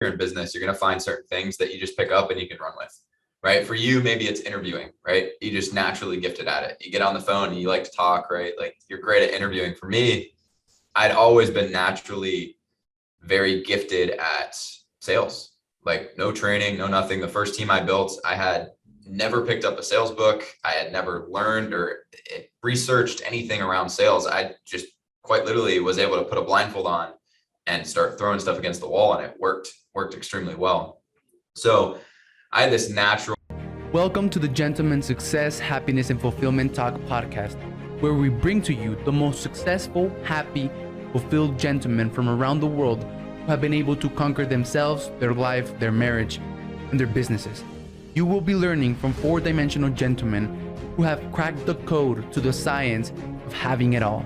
you're in business, you're going to find certain things that you just pick up and you can run with, right? For you, maybe it's interviewing, right? You just naturally gifted at it. You get on the phone and you like to talk, right? Like you're great at interviewing. For me, I'd always been naturally very gifted at sales, like no training, no nothing. The first team I built, I had never picked up a sales book. I had never learned or researched anything around sales. I just quite literally was able to put a blindfold on and start throwing stuff against the wall, and it worked extremely well. So I had this natural. Welcome to the Gentleman Success, Happiness, and Fulfillment Talk podcast, where we bring to you the most successful, happy, fulfilled gentlemen from around the world who have been able to conquer themselves, their life, their marriage, and their businesses. You will be learning from four-dimensional gentlemen who have cracked the code to the science of having it all.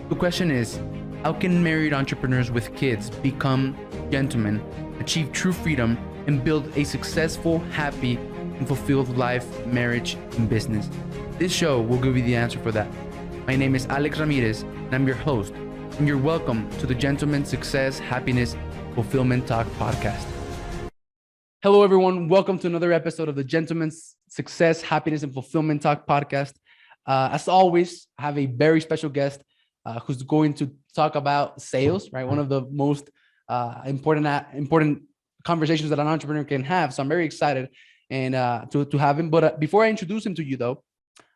The question is, how can married entrepreneurs with kids become gentlemen, achieve true freedom, and build a successful, happy, and fulfilled life, marriage, and business? This show will give you the answer for that. My name is Alex Ramirez, and I'm your host, and you're welcome to the Gentleman Success, Happiness, Fulfillment Talk podcast. Hello, everyone. Welcome to another episode of the Gentleman's Success, Happiness, and Fulfillment Talk podcast. As always, I have a very special guest who's going to talk about sales, right? One of the most important conversations that an entrepreneur can have. So I'm very excited and to have him. But before I introduce him to you, though,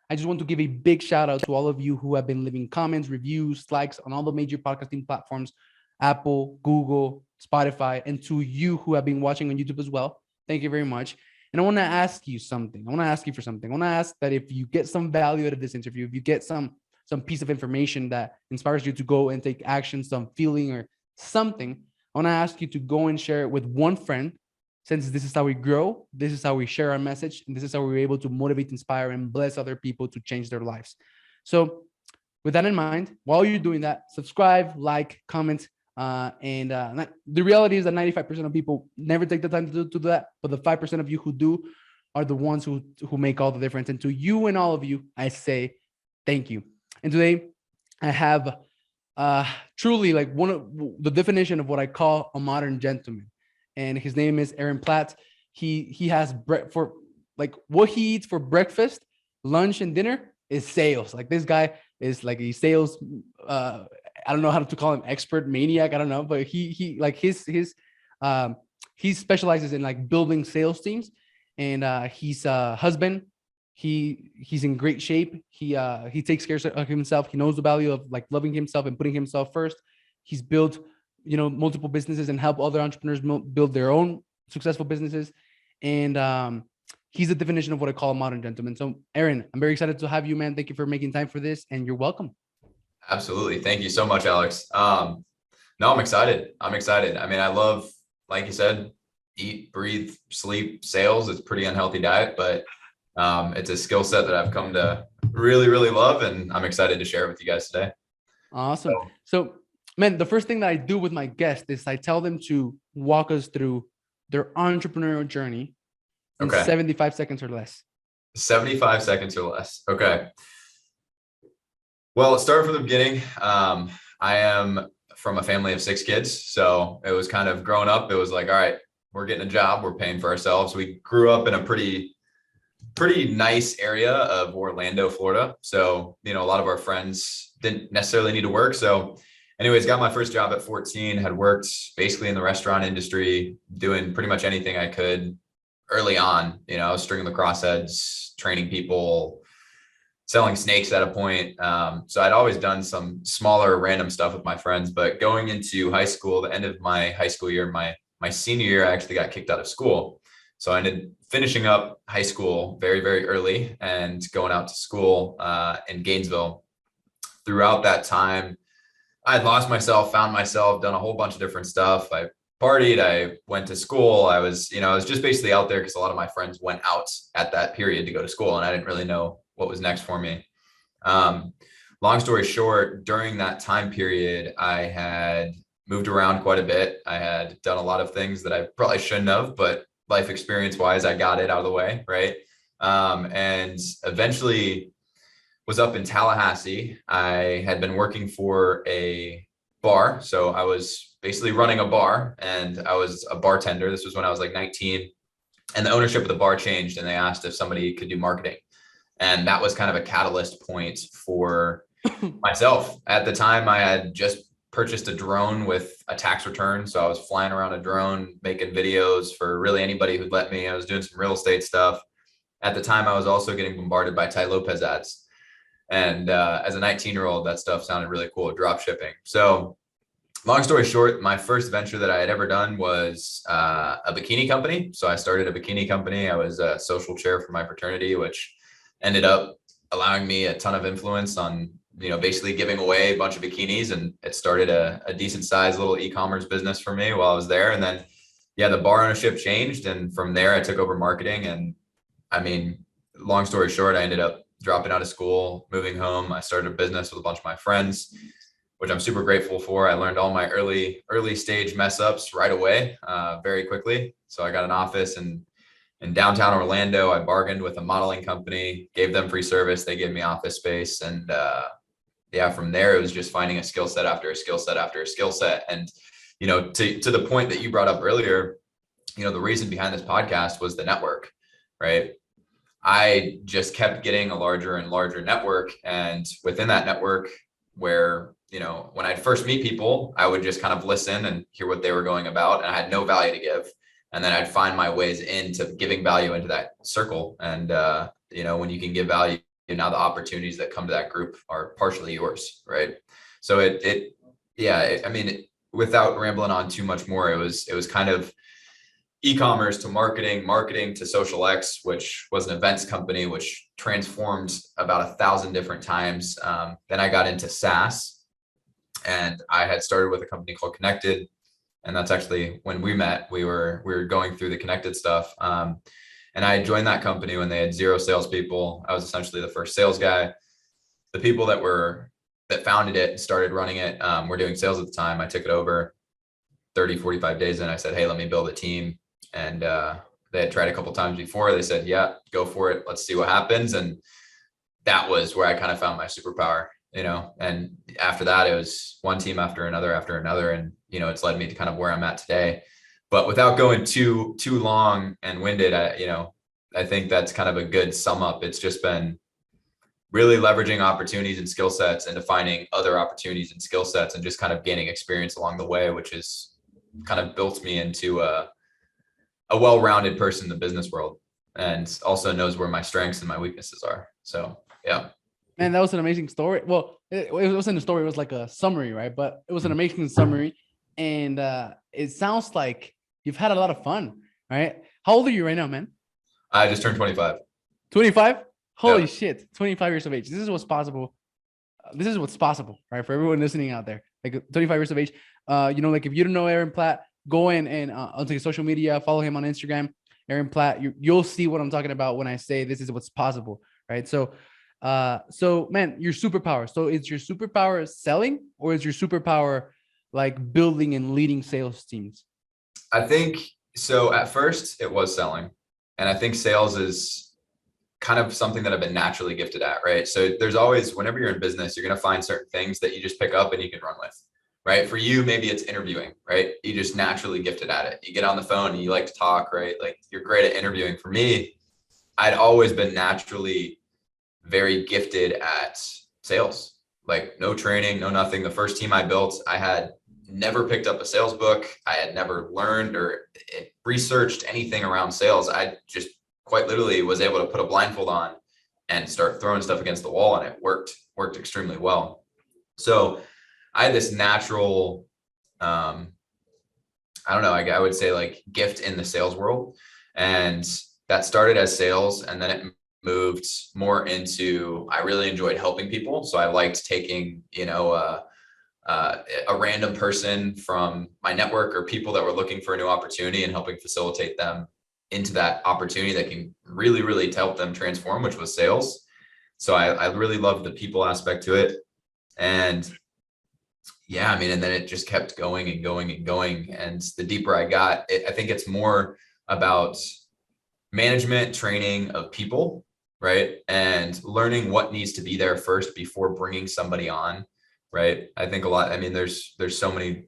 I just want to give a big shout out to all of you who have been leaving comments, reviews, likes on all the major podcasting platforms, Apple, Google, Spotify, and to you who have been watching on YouTube as well. Thank you very much. And I want to ask you something. I want to ask you for something. I want to ask that if you get some value out of this interview, if you get some piece of information that inspires you to go and take action, some feeling or something, I want to ask you to go and share it with one friend, since this is how we grow, this is how we share our message, and this is how we're able to motivate, inspire, and bless other people to change their lives. So with that in mind, while you're doing that, subscribe, like, comment, and the reality is that 95% of people never take the time to do that, but the 5% of you who do are the ones who make all the difference. And to you and all of you, I say thank you. And today I have truly like one of the definition of what I call a modern gentleman. And his name is Aaron Platt. He has for like what he eats for breakfast, lunch, and dinner is sales. Like this guy is like a sales, I don't know how to call him, expert, maniac. I don't know, but he like he specializes in like building sales teams, and he's a husband. He's in great shape. He takes care of himself. He knows the value of like loving himself and putting himself first. He's built, multiple businesses and help other entrepreneurs build their own successful businesses. And he's the definition of what I call a modern gentleman. So Aaron, I'm very excited to have you, man. Thank you for making time for this, and you're welcome. Absolutely. Thank you so much, Alex. No, I'm excited. I mean, I love, like you said, eat, breathe, sleep, sales. It's a pretty unhealthy diet, but it's a skill set that I've come to really, really love, and I'm excited to share it with you guys today. Awesome. So, man, the first thing that I do with my guests is I tell them to walk us through their entrepreneurial journey in 75 seconds or less. 75 seconds or less. Okay. Well, let's start from the beginning. I am from a family of 6 kids. So it was kind of growing up. It was like, all right, we're getting a job. We're paying for ourselves. We grew up in a pretty nice area of Orlando, Florida. So, a lot of our friends didn't necessarily need to work. So anyways, got my first job at 14, had worked basically in the restaurant industry, doing pretty much anything I could early on, stringing lacrosse heads, training people, selling snakes at a point. So I'd always done some smaller random stuff with my friends, but going into high school, the end of my high school year, my senior year, I actually got kicked out of school. So I ended finishing up high school very, very early and going out to school in Gainesville. Throughout that time, I had lost myself, found myself, done a whole bunch of different stuff. I partied, I went to school. I was just basically out there because a lot of my friends went out at that period to go to school, and I didn't really know what was next for me. Long story short, during that time period, I had moved around quite a bit. I had done a lot of things that I probably shouldn't have, but life experience wise, I got it out of the way. Right. And eventually was up in Tallahassee. I had been working for a bar. So I was basically running a bar, and I was a bartender. This was when I was like 19, and the ownership of the bar changed, and they asked if somebody could do marketing. And that was kind of a catalyst point for myself. At the time, I had just purchased a drone with a tax return. So I was flying around a drone, making videos for really anybody who'd let me. I was doing some real estate stuff. At the time, I was also getting bombarded by Tai Lopez ads. And as a 19-year-old, that stuff sounded really cool, drop shipping. So long story short, my first venture that I had ever done was a bikini company. So I started a bikini company. I was a social chair for my fraternity, which ended up allowing me a ton of influence on, basically giving away a bunch of bikinis. And it started a decent sized little e-commerce business for me while I was there. And then, yeah, the bar ownership changed. And from there, I took over marketing. And I mean, long story short, I ended up dropping out of school, moving home. I started a business with a bunch of my friends, which I'm super grateful for. I learned all my early stage mess ups right away, very quickly. So I got an office in downtown Orlando. I bargained with a modeling company, gave them free service. They gave me office space. And yeah, from there, it was just finding a skill set after a skill set after a skill set. And, to the point that you brought up earlier, the reason behind this podcast was the network, right? I just kept getting a larger and larger network. And within that network, where, when I'd first meet people, I would just kind of listen and hear what they were going about. And I had no value to give. And then I'd find my ways into giving value into that circle. And, when you can give value, now the opportunities that come to that group are partially yours. Right. So without rambling on too much more, it was kind of e-commerce to marketing to Social X, which was an events company, which transformed about 1,000 different times. Then I got into SaaS, and I had started with a company called Connected. And that's actually when we met. We were going through the Connected stuff. And I joined that company when they had 0 salespeople. I was essentially the first sales guy. The people that founded it and started running it were doing sales at the time. I took it over 30, 45 days in. I said, hey, let me build a team. And they had tried a couple times before. They said, yeah, go for it. Let's see what happens. And that was where I kind of found my superpower, and after that, it was one team after another. And, it's led me to kind of where I'm at today. But without going too long and winded, I think that's kind of a good sum up. It's just been really leveraging opportunities and skill sets and defining other opportunities and skill sets and just kind of gaining experience along the way, which is kind of built me into a well-rounded person in the business world, and also knows where my strengths and my weaknesses are. So, yeah. Man, that was an amazing story. Well, it wasn't a story. It was like a summary, right? But it was an amazing summary. And it sounds like you've had a lot of fun, right? How old are you right now, man? I just turned 25. 25? Holy Yep. shit. 25 years of age. This is what's possible. This is what's possible, right? For everyone listening out there, like 25 years of age. Like if you don't know Aaron Platt, go in and onto his social media, follow him on Instagram, Aaron Platt. You'll see what I'm talking about when I say this is what's possible, right? So man, your superpower. So is your superpower selling, or is your superpower like building and leading sales teams? I think so. At first, it was selling. And I think sales is kind of something that I've been naturally gifted at, right? So there's always, whenever you're in business, you're going to find certain things that you just pick up and you can run with, right? For you, maybe it's interviewing, right? You just naturally gifted at it. You get on the phone and you like to talk, right? Like you're great at interviewing. For me, I'd always been naturally very gifted at sales, like no training, no nothing. The first team I built, I had never picked up a sales book. I had never learned or researched anything around sales. I just quite literally was able to put a blindfold on and start throwing stuff against the wall, and it worked extremely well. So I had this natural, I don't know, I would say like gift in the sales world. And that started as sales, and then it moved more into, I really enjoyed helping people. So I liked taking, a random person from my network or people that were looking for a new opportunity and helping facilitate them into that opportunity that can really, really help them transform, which was sales. So I really loved the people aspect to it. And yeah, and then it just kept going and going and going. And the deeper I got, I think it's more about management training of people, right? And learning what needs to be there first before bringing somebody on. right? I think a lot, I mean, there's so many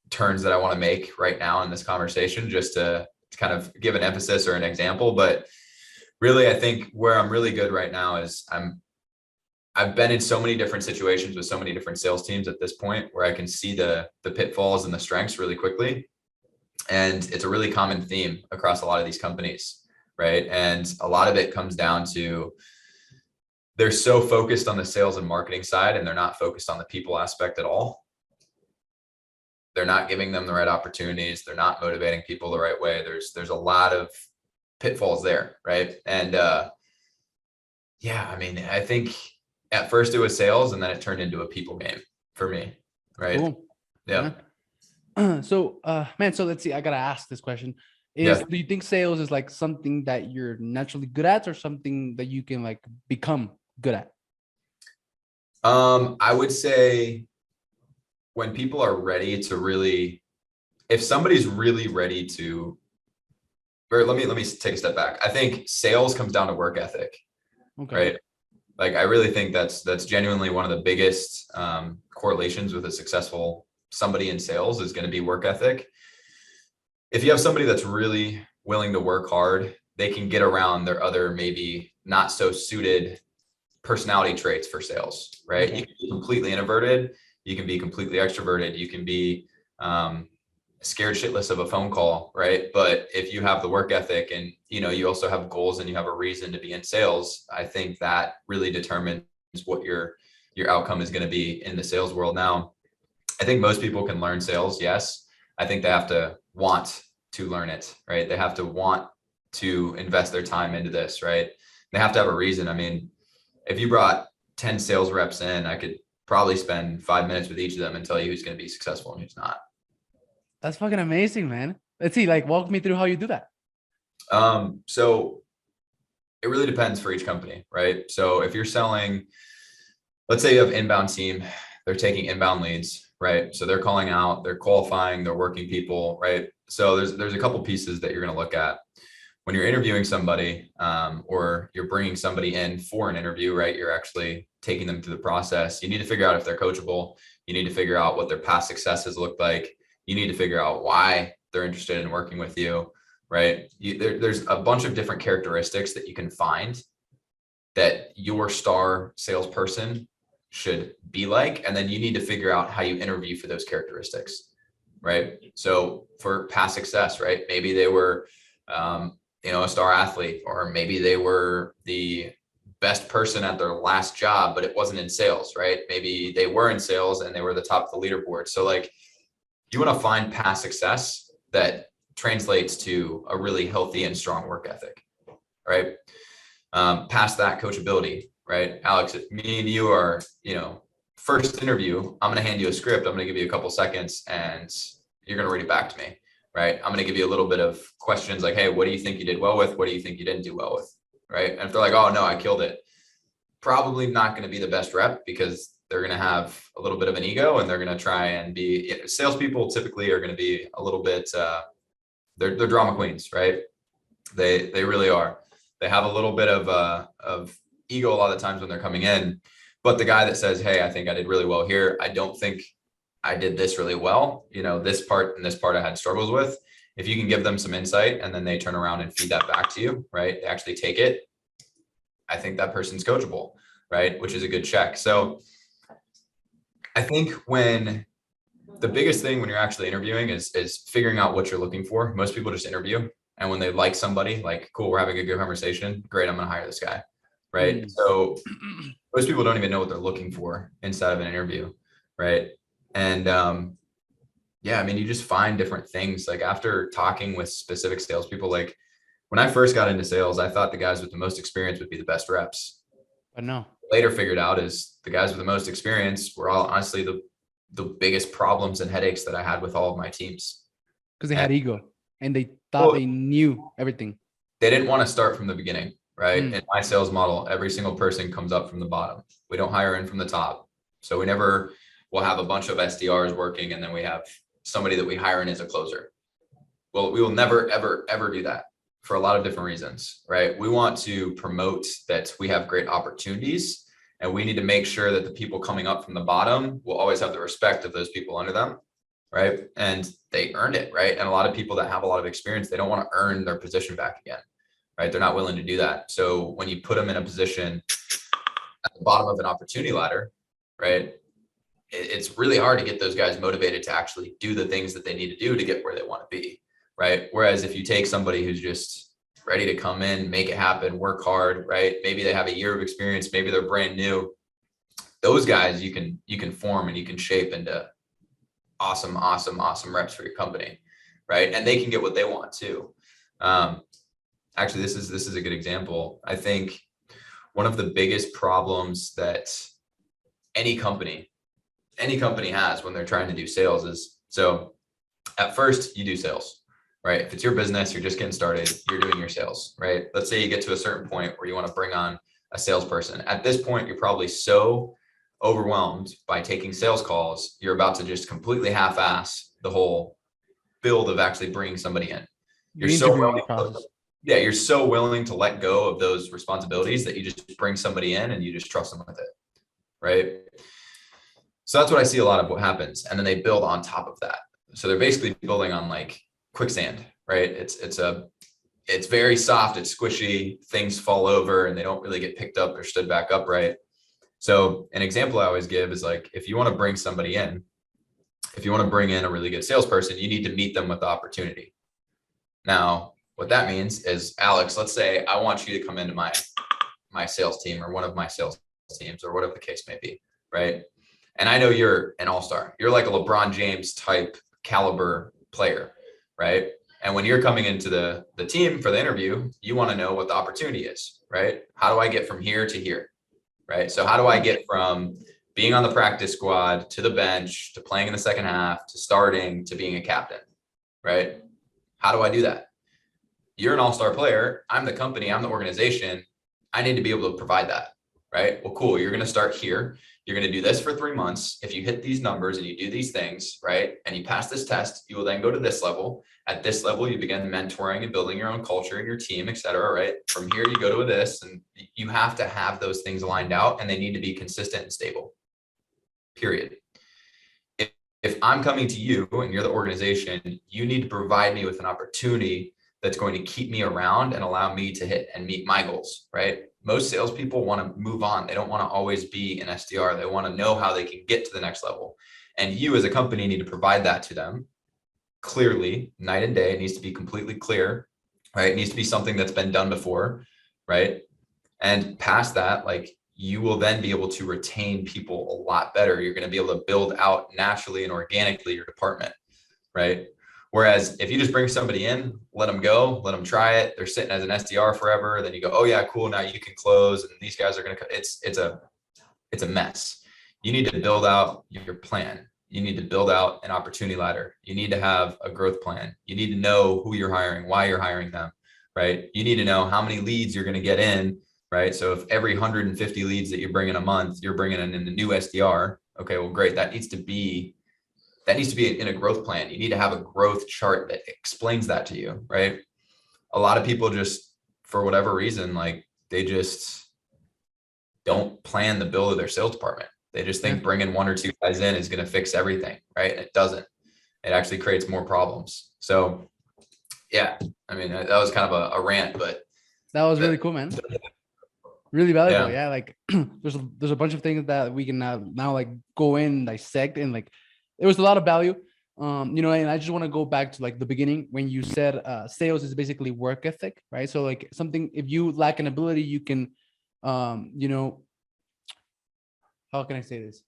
turns that I want to make right now in this conversation just to kind of give an emphasis or an example. But really, I think where I'm really good right now is I've been in so many different situations with so many different sales teams at this point where I can see the pitfalls and the strengths really quickly. And it's a really common theme across a lot of these companies, right? And a lot of it comes down to they're so focused on the sales and marketing side and they're not focused on the people aspect at all. They're not giving them the right opportunities. They're not motivating people the right way. There's a lot of pitfalls there, right? And yeah, I mean, I think at first it was sales and then it turned into a people game for me, right? Cool. Yeah. So, man, so let's see. I gotta ask this question: Yeah. do you think sales is like something that you're naturally good at, or something that you can like become good at? I would say when people are ready to really, if somebody's really ready to, or let me take a step back. I think sales comes down to work ethic, Okay. right? Like I really think that's genuinely one of the biggest correlations with a successful somebody in sales is going to be work ethic. If you have somebody that's really willing to work hard, they can get around their other maybe not so suited personality traits for sales, right? Okay. You can be completely introverted, you can be completely extroverted, you can be scared shitless of a phone call, right? But if you have the work ethic and you also have goals and you have a reason to be in sales, I think that really determines what your outcome is going to be in the sales world. Now, I think most people can learn sales, yes. I think they have to want to learn it, right? They have to want to invest their time into this, right? They have to have a reason. I mean, if you brought 10 sales reps in, I could probably spend 5 minutes with each of them and tell you who's going to be successful and who's not. That's fucking amazing, man. Let's see, like, walk me through how you do that. So it really depends for each company, right? So if you're selling, let's say you have inbound team, they're taking inbound leads, right? So they're calling out, they're qualifying, they're working people, right? So there's a couple pieces that you're going to look at when you're interviewing somebody, or you're bringing somebody in for an interview, right? You're actually taking them through the process. You need to figure out if they're coachable. You need to figure out what their past successes look like. You need to figure out why they're interested in working with you, right? There's a bunch of different characteristics that you can find that your star salesperson should be like. And then you need to figure out how you interview for those characteristics, right? So for past success, right? Maybe they were, a star athlete, or maybe they were the best person at their last job, but it wasn't in sales, right? Maybe they were in sales and they were the top of the leaderboard. So like, you want to find past success that translates to a really healthy and strong work ethic, right? Past that, coachability, right? Alex, me and you are, first interview, I'm going to hand you a script. I'm going to give you a couple seconds and you're going to read it back to me, right? I'm going to give you a little bit of questions like, hey, what do you think you did well with? What do you think you didn't do well with? Right? And if they're like, oh no, I killed it, probably not going to be the best rep because they're going to have a little bit of an ego and they're going to try and be, salespeople typically are going to be a little bit, they're drama queens, right? They really are. They have a little bit of ego a lot of the times when they're coming in, but the guy that says, hey, I think I did really well here, I don't think I did this really well, this part and this part I had struggles with. If you can give them some insight and then they turn around and feed that back to you, right? They actually take it. I think that person's coachable, right? Which is a good check. So I think when the biggest thing when you're actually interviewing is figuring out what you're looking for. Most people just interview. And when they like somebody, like, cool, we're having a good conversation. Great, I'm going to hire this guy, right? So most people don't even know what they're looking for inside of an interview, right? And yeah, I mean, you just find different things. Like after talking with specific salespeople, like when I first got into sales, I thought the guys with the most experience would be the best reps. But no. Later figured out is the guys with the most experience were all honestly the biggest problems and headaches that I had with all of my teams. Because they had ego and they thought they knew everything. They didn't want to start from the beginning, right? In my sales model, every single person comes up from the bottom. We don't hire in from the top. So we never will have a bunch of SDRs working and then we have somebody that we hire in as a closer. Well, we will never, ever, ever do that for a lot of different reasons, right? We want to promote that we have great opportunities And we need to make sure that the people coming up from the bottom will always have the respect of those people under them. Right. And they earned it. Right. And a lot of people that have a lot of experience, they don't want to earn their position back again. Right. They're not willing to do that. So when you put them in a position at the bottom of an opportunity ladder, right, it's really hard to get those guys motivated to actually do the things that they need to do to get where they want to be. Right. Whereas if you take somebody who's just ready to come in, make it happen, work hard, right? Maybe they have a year of experience, maybe they're brand new. Those guys you can form and you can shape into awesome reps for your company, right? And they can get what they want too. Actually, this is a good example. I think one of the biggest problems that any company has when they're trying to do sales is, so at first you do sales, right? If it's your business, you're just getting started, you're doing your sales, right? Let's say you get to a certain point where you want to bring on a salesperson. At this point, you're probably so overwhelmed by taking sales calls, you're about to just completely half-ass the whole build of actually bringing somebody in. You're so willing to let go of those responsibilities that you just bring somebody in and you just trust them with it, right? So that's what I see a lot of what happens. And then they build on top of that. So they're basically building on like quicksand, right? It's very soft, it's squishy, things fall over and they don't really get picked up or stood back upright. So an example I always give is like, if you want to bring somebody in, if you want to bring in a really good salesperson, you need to meet them with the opportunity. Now, what that means is, Alex, let's say I want you to come into my sales team or one of my sales teams or whatever the case may be, right? And I know you're an all-star. You're like a LeBron James type caliber player, right? And when you're coming into the team for the interview, you want to know what the opportunity is, right? How do I get from here to here, right? So how do I get from being on the practice squad to the bench, to playing in the second half, to starting, to being a captain, right? How do I do that? You're an all-star player. I'm the company, I'm the organization. I need to be able to provide that, right? Well, cool. You're going to start here. You're going to do this for 3 months. If you hit these numbers and you do these things, right, and you pass this test, you will then go to this level. At this level, you begin mentoring and building your own culture and your team, et cetera, right? From here, you go to this, and you have to have those things lined out, and they need to be consistent and stable, period. If I'm coming to you and you're the organization, you need to provide me with an opportunity that's going to keep me around and allow me to hit and meet my goals, right? Most salespeople want to move on. They don't want to always be an SDR. They want to know how they can get to the next level. And you as a company need to provide that to them clearly, night and day. It needs to be completely clear, right? It needs to be something that's been done before, right? And past that, like, you will then be able to retain people a lot better. You're going to be able to build out naturally and organically your department, right? Whereas if you just bring somebody in, let them go, let them try it. They're sitting as an SDR forever. Then you go, oh yeah, cool. Now you can close. And these guys are going to, it's a mess. You need to build out your plan. You need to build out an opportunity ladder. You need to have a growth plan. You need to know who you're hiring, why you're hiring them, right? You need to know how many leads you're going to get in, right? So if every 150 leads that you bring in a month, you're bringing in a new SDR, okay, well, great. That needs to be in a growth plan. You need to have a growth chart that explains that to you, right? A lot of people just, for whatever reason, like, they just don't plan the build of their sales department. They just think bringing 1 or 2 guys in is going to fix everything, right? And it doesn't. It actually creates more problems. So yeah, I mean, that was kind of a rant, but that was really cool, man. Really valuable. Yeah. Like there's a bunch of things that we can now like go in and dissect, and like, there was a lot of value. And I just want to go back to like the beginning when you said sales is basically work ethic, right? So like something, if you lack an ability, you can, how can I say this?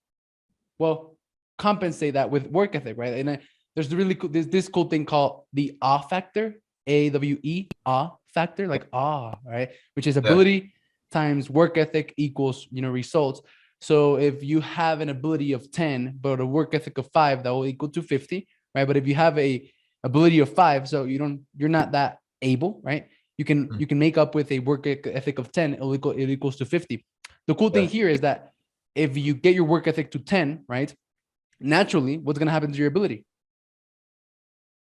Well, compensate that with work ethic, right? And there's this cool thing called the awe factor, AWE, awe factor, like awe, right? Which is ability times work ethic equals, results. So if you have an ability of 10, but a work ethic of 5, that will equal to 50, right? But if you have a ability of 5, so you're not that able, right? You can make up with a work ethic of 10, it equals to 50. The cool thing here is that if you get your work ethic to 10, right? Naturally, what's going to happen to your ability?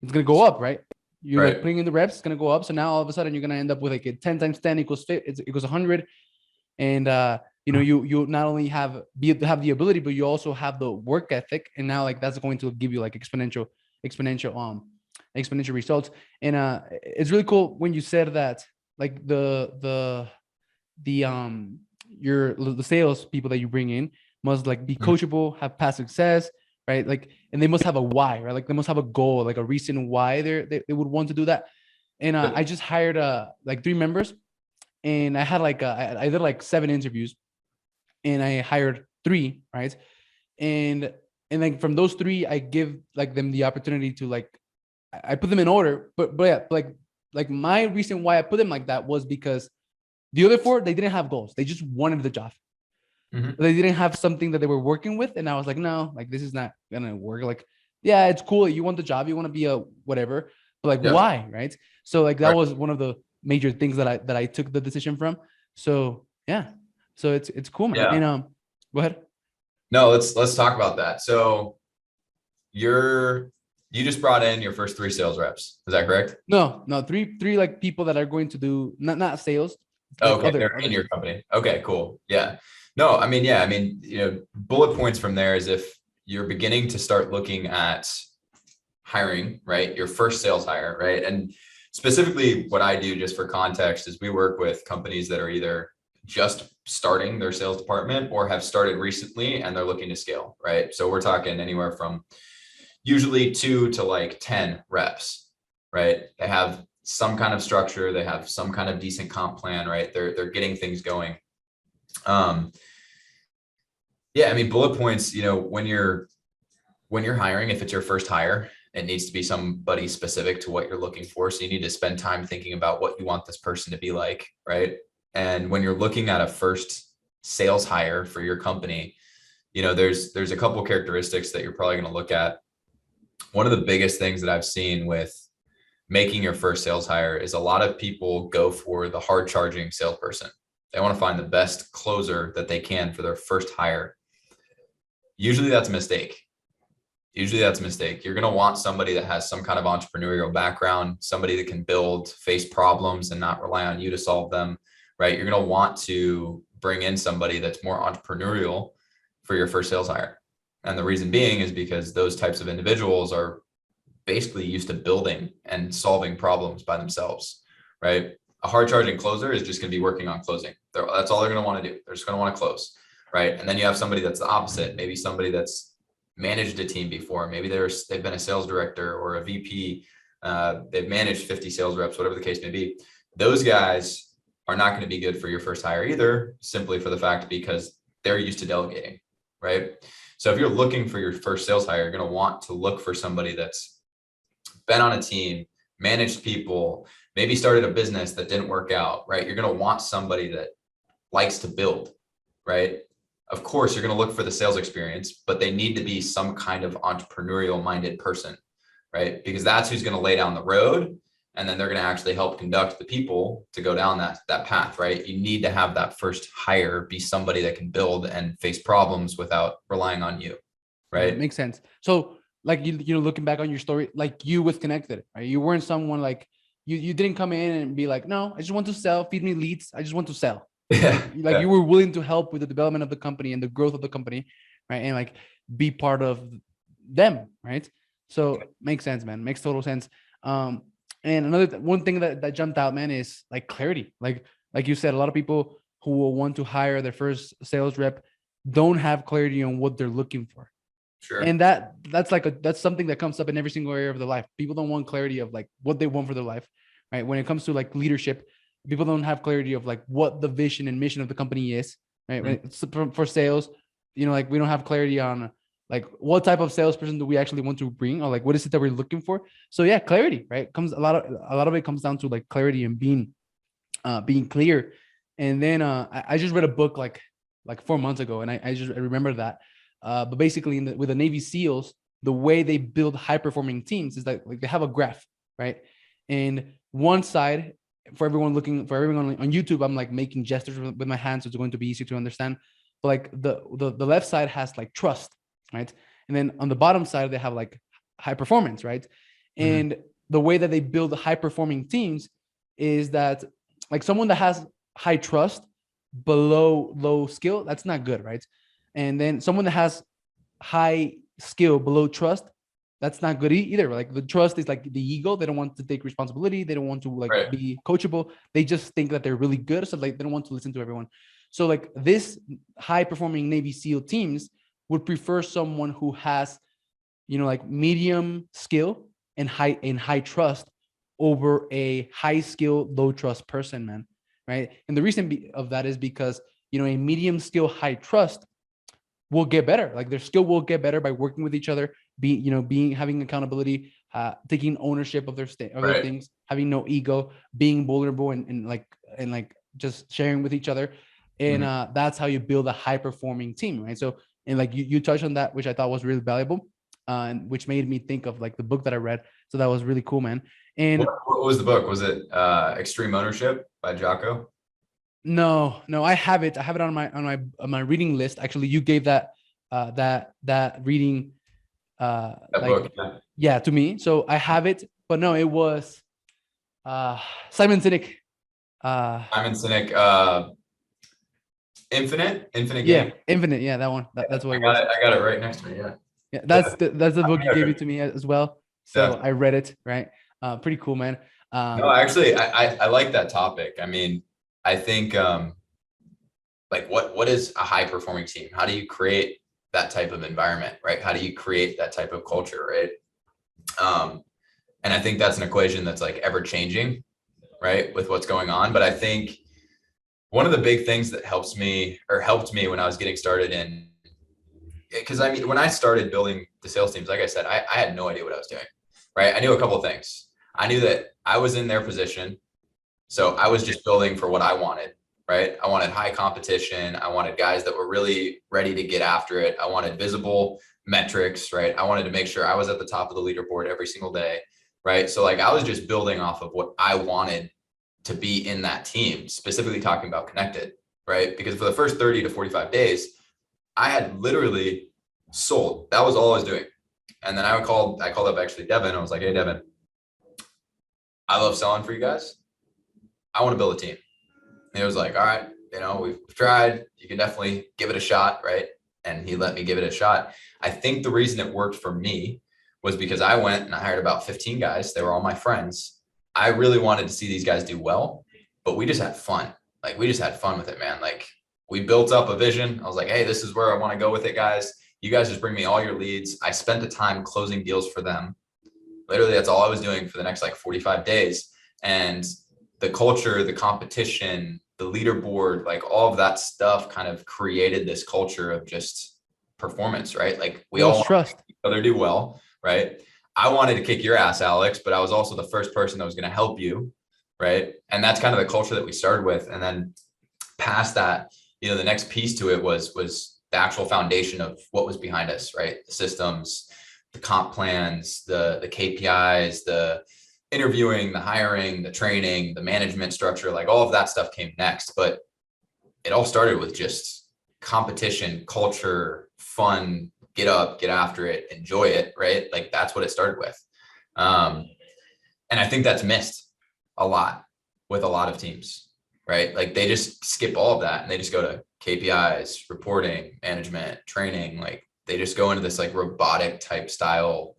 It's going to go up, right? You're like putting in the reps, it's going to go up. So now all of a sudden you're going to end up with like a 10 times 10 equals 100. And you not only have the ability, but you also have the work ethic, and now like that's going to give you like exponential results. And it's really cool when you said that, like the the sales people that you bring in must like be coachable, have past success, right? Like, and they must have a why, right? Like they must have a goal, like a reason why they would want to do that. And I just hired like 3 members, and I had like I did like 7 interviews, and I hired 3, right? And like from those 3, I give like them the opportunity to like, I put them in order, but yeah, like my reason why I put them like that was because the other 4, they didn't have goals. They just wanted the job. They didn't have something that they were working with. And I was like, no, like this is not gonna work. Like, yeah, it's cool. You want the job, you want to be a whatever, but like, Yeah. why? Right. So like that Right. was one of the major things that I took the decision from. So yeah. So it's cool, man. Yeah. And go ahead. No, let's talk about that. So you just brought in your first 3 sales reps. Is that correct? No, three like people that are going to do not sales. Like Okay, they're in your company. Okay, cool. Yeah. No, I mean, yeah, I mean, bullet points from there is if you're beginning to start looking at hiring, right? Your first sales hire, right? And specifically what I do, just for context, is we work with companies that are either just starting their sales department or have started recently and they're looking to scale, right? So we're talking anywhere from usually 2 to like 10 reps, right? They have some kind of structure, they have some kind of decent comp plan, right? They're getting things going. Yeah, I mean, bullet points, when you're hiring, if it's your first hire, it needs to be somebody specific to what you're looking for. So you need to spend time thinking about what you want this person to be like, right? And when you're looking at a first sales hire for your company, there's a couple characteristics that you're probably going to look at. One of the biggest things that I've seen with making your first sales hire is a lot of people go for the hard charging salesperson. They want to find the best closer that they can for their first hire. Usually that's a mistake. You're going to want somebody that has some kind of entrepreneurial background, somebody that can build, face problems and not rely on you to solve them, right? You're going to want to bring in somebody that's more entrepreneurial for your first sales hire. And the reason being is because those types of individuals are basically used to building and solving problems by themselves, right? A hard charging closer is just going to be working on closing. That's all they're going to want to do. They're just going to want to close, right? And then you have somebody that's the opposite, maybe somebody that's managed a team before. Maybe they've been a sales director or a VP. They've managed 50 sales reps, whatever the case may be. Those guys are not going to be good for your first hire either, simply for the fact because they're used to delegating, right? So if you're looking for your first sales hire, you're going to want to look for somebody that's been on a team, managed people, maybe started a business that didn't work out, right? You're going to want somebody that likes to build, right? Of course, you're going to look for the sales experience, but they need to be some kind of entrepreneurial minded person, right? Because that's who's going to lay down the road. And then they're going to actually help conduct the people to go down that path, right? You need to have that first hire be somebody that can build and face problems without relying on you, right? Makes sense. So like, looking back on your story, like you with Connected, right? You weren't someone like, you didn't come in and be like, no, I just want to sell, feed me leads. I just want to sell. Like you were willing to help with the development of the company and the growth of the company, right? And like be part of them, right? So makes sense, man. Makes total sense. And one thing that jumped out, man, is like clarity. Like you said, a lot of people who will want to hire their first sales rep don't have clarity on what they're looking for. Sure. And that's something that comes up in every single area of their life. People don't want clarity of like what they want for their life, right? When it comes to like leadership, people don't have clarity of like what the vision and mission of the company is, right? Mm-hmm. For sales, like we don't have clarity on like what type of salesperson do we actually want to bring, or like what is it that we're looking for. So yeah, clarity, right? A lot of it comes down to like clarity and being clear. And then I just read a book like 4 months ago, and I remember that. But basically, with the Navy SEALs, the way they build high-performing teams is like they have a graph, right? And one side, for everyone on YouTube, I'm like making gestures with my hands, so it's going to be easy to understand. But like the left side has like trust, right? And then on the bottom side, they have like high performance, right? Mm-hmm. And the way that they build high-performing teams is that like someone that has high trust below low skill, that's not good, right? And then someone that has high skill below trust, that's not good either. Like the trust is like the ego. They don't want to take responsibility. They don't want to like Right. be coachable. They just think that they're really good. So like they don't want to listen to everyone. So like this high performing Navy SEAL teams would prefer someone who has, like medium skill and high trust over a high skill, low trust person, man. Right. And the reason of that is because, a medium skill, high trust will get better. Like their skill will get better by working with each other, having accountability, taking ownership of their Right. things, having no ego, being vulnerable and just sharing with each other. And Mhm. that's how you build a high performing team, right? So, and like you touched on that, which I thought was really valuable, and which made me think of like the book that I read. So that was really cool, man. And What was the book? Was it Extreme Ownership by Jocko? no, I have it. I have it on my reading list. Actually, you gave that reading That like book. Yeah. yeah to me. So I have it, but no, it was Simon Sinek. Simon Sinek, Infinite Yeah, Game. Infinite. Yeah, that one. That's what I it got was. it. I got it right next to me. Yeah. Yeah, Yeah. that's the book you gave Okay. it to me as well. So Yeah. I read it. Right. Pretty cool, man. No, actually, I like that topic. I mean, I think like what is a high performing team? How do you create that type of environment, right? How do you create that type of culture, right? Um, and I think that's an equation that's like ever changing, right, with what's going on. But I think one of the big things that helped me when I was getting started in, because I mean, when I started building the sales teams, like I said, I had no idea what I was doing, right? I knew a couple of things. I knew that I was in their position. So I was just building for what I wanted, right? I wanted high competition. I wanted guys that were really ready to get after it. I wanted visible metrics, right? I wanted to make sure I was at the top of the leaderboard every single day, right? So like I was just building off of what I wanted to be in that team, specifically talking about connected, right? Because for the first 30 to 45 days, I had literally sold. That was all I was doing. And then I called up actually Devin. I was like, hey, Devin, I love selling for you guys. I want to build a team. And he was like, all right, we've tried. You can definitely give it a shot, right? And he let me give it a shot. I think the reason it worked for me was because I went and I hired about 15 guys. They were all my friends. I really wanted to see these guys do well, but we just had fun. Like we just had fun with it, man. Like we built up a vision. I was like, hey, this is where I want to go with it, guys. You guys just bring me all your leads. I spent the time closing deals for them. Literally, that's all I was doing for the next like 45 days. And the culture, the competition, the leaderboard, like all of that stuff kind of created this culture of just performance, right? Like we all builds want to trust. make each other do well, right? I wanted to kick your ass, Alex, but I was also the first person that was going to help you, right? And that's kind of the culture that we started with. And then past that, the next piece to it was the actual foundation of what was behind us, right? The systems, the comp plans, the KPIs, the interviewing, the hiring, the training, the management structure, like all of that stuff came next. But it all started with just competition, culture, fun, get up, get after it, enjoy it, right? Like that's what it started with. And I think that's missed a lot with a lot of teams, right? Like they just skip all of that and they just go to KPIs, reporting, management, training. Like they just go into this like robotic type style